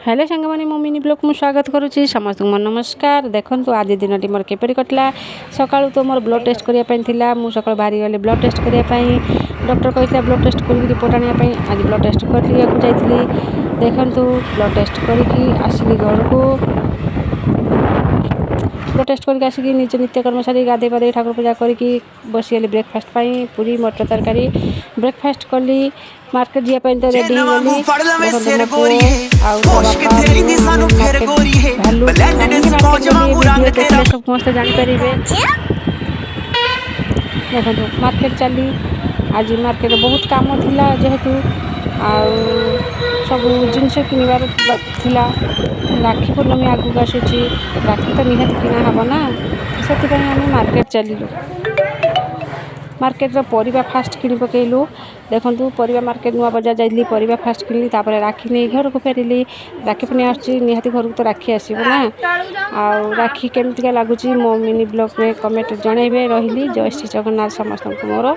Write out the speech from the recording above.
Hello सांग मैंने मो मिनी ब्लॉग में स्वागत करुच्ची समस्त मोर नमस्कार। देखो आज दिन टी मोर केपरि कटला सका तो मोर ब्लड टेस्ट करने मुझे सका बाहरी गली ब्लड टेस्ट करने डॉक्टर कहता ब्लड टेस्ट कर रिपोर्ट आने आज ब्लड टेस्ट करने जाइए। देखु ब्लड टेस्ट करके आसिली घर को ब्लड टेस्ट करके आसिक निज नित्यकर्म सारी गाधे पाधे ठाकुर पूजा करके बसीगली ब्रेकफास्ट पूरी मटर तरकारी ब्रेकफास्ट कली मार्केट जावाई तो रेडी गली सब मस्त जापर देखो मार्केट चली आज मार्केट बहुत काम थिला जेहेतु सब जिनस किणवार राखी पूर्णमी आगू आसूची राखी तो निहाती किना हम ना से आम मार्केट चलू मार्केट परिबा फास्ट किणी पकेलु। देखु परिबा मार्केट नुआ बजार जाइली परिबा फास्ट किणली राखी नहीं घर को फेरिली राखी पुणी आसी निहाती घर को तो राखी आसब ना आ राखी केमती लगुच मो मिनी ब्लॉग में कमेंट जनइबे रही। जय श्री जगन्नाथ समस्त मोर।